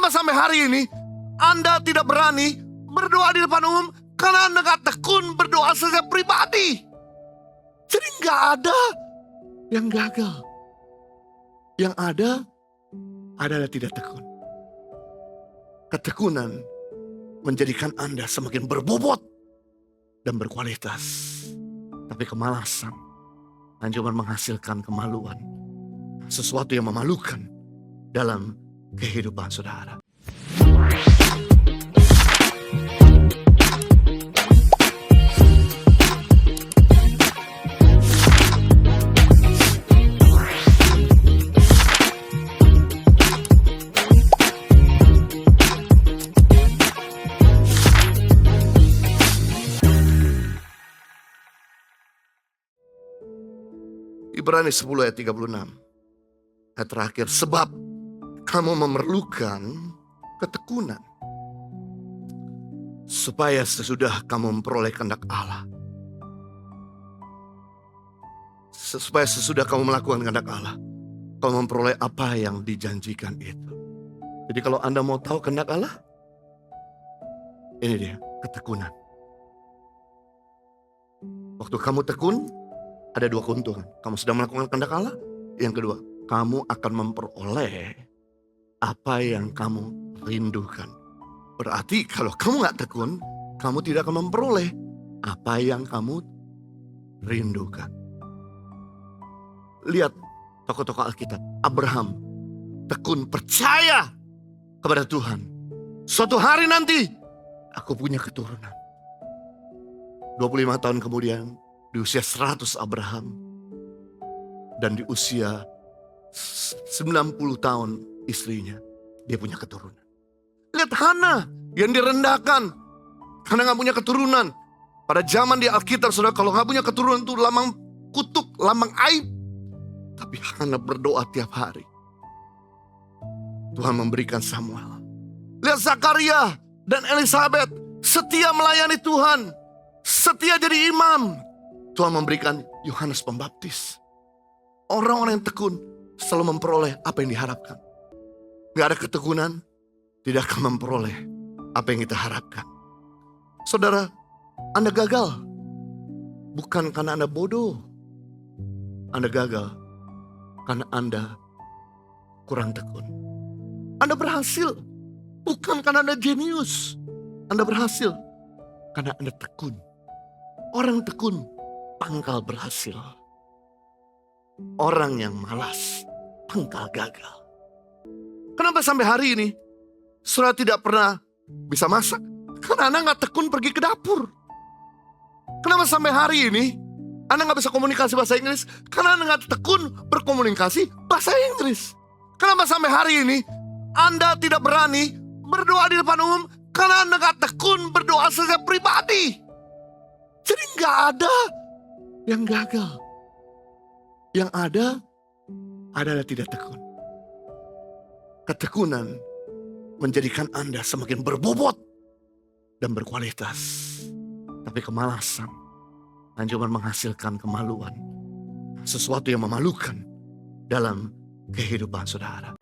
Kenapa sampai hari ini Anda tidak berani berdoa di depan umum? Karena Anda gak tekun berdoa secara pribadi. Jadi gak ada yang gagal. Yang ada adalah tidak tekun. Ketekunan menjadikan Anda semakin berbobot dan berkualitas. Tapi kemalasan hanya cuma menghasilkan kemaluan. Sesuatu yang memalukan dalam kehidupan saudara. Ibrani 10 ayat 36. Ayat terakhir, sebab kamu memerlukan ketekunan supaya sesudah kamu memperoleh kehendak Allah. Supaya sesudah kamu melakukan kehendak Allah, kamu memperoleh apa yang dijanjikan itu. Jadi kalau Anda mau tahu kehendak Allah, ini dia, ketekunan. Waktu kamu tekun, ada dua keuntungan. Kamu sedang melakukan kehendak Allah. Yang kedua, kamu akan memperoleh apa yang kamu rindukan. Berarti kalau kamu gak tekun, kamu tidak akan memperoleh apa yang kamu rindukan. Lihat tokoh-tokoh Alkitab. Abraham tekun, percaya kepada Tuhan. Suatu hari nanti aku punya keturunan. 25 tahun kemudian, di usia 100 Abraham, dan di usia 90 tahun istrinya, dia punya keturunan. Lihat Hana yang direndahkan karena gak punya keturunan. Pada zaman di Alkitab, saudara, kalau gak punya keturunan itu lambang kutuk, lambang aib. Tapi Hana berdoa tiap hari. Tuhan memberikan Samuel. Lihat Zakaria dan Elizabeth setia melayani Tuhan, setia jadi imam. Tuhan memberikan Yohanes Pembaptis. Orang-orang yang tekun selalu memperoleh apa yang diharapkan. Gak ada ketekunan, tidak akan memperoleh apa yang kita harapkan. Saudara, Anda gagal bukan karena Anda bodoh. Anda gagal karena Anda kurang tekun. Anda berhasil bukan karena Anda jenius. Anda berhasil karena Anda tekun. Orang tekun pangkal berhasil. Orang yang malas pangkal gagal. Kenapa sampai hari ini saudara tidak pernah bisa masak? Karena Anda gak tekun pergi ke dapur. Kenapa sampai hari ini Anda gak bisa komunikasi bahasa Inggris? Karena Anda gak tekun berkomunikasi bahasa Inggris. Kenapa sampai hari ini Anda tidak berani berdoa di depan umum? Karena Anda gak tekun berdoa secara pribadi. Jadi gak ada yang gagal. Yang ada adalah tidak tekun. Ketekunan menjadikan Anda semakin berbobot dan berkualitas. Tapi kemalasan hanya cuma menghasilkan kemaluan. Sesuatu yang memalukan dalam kehidupan saudara.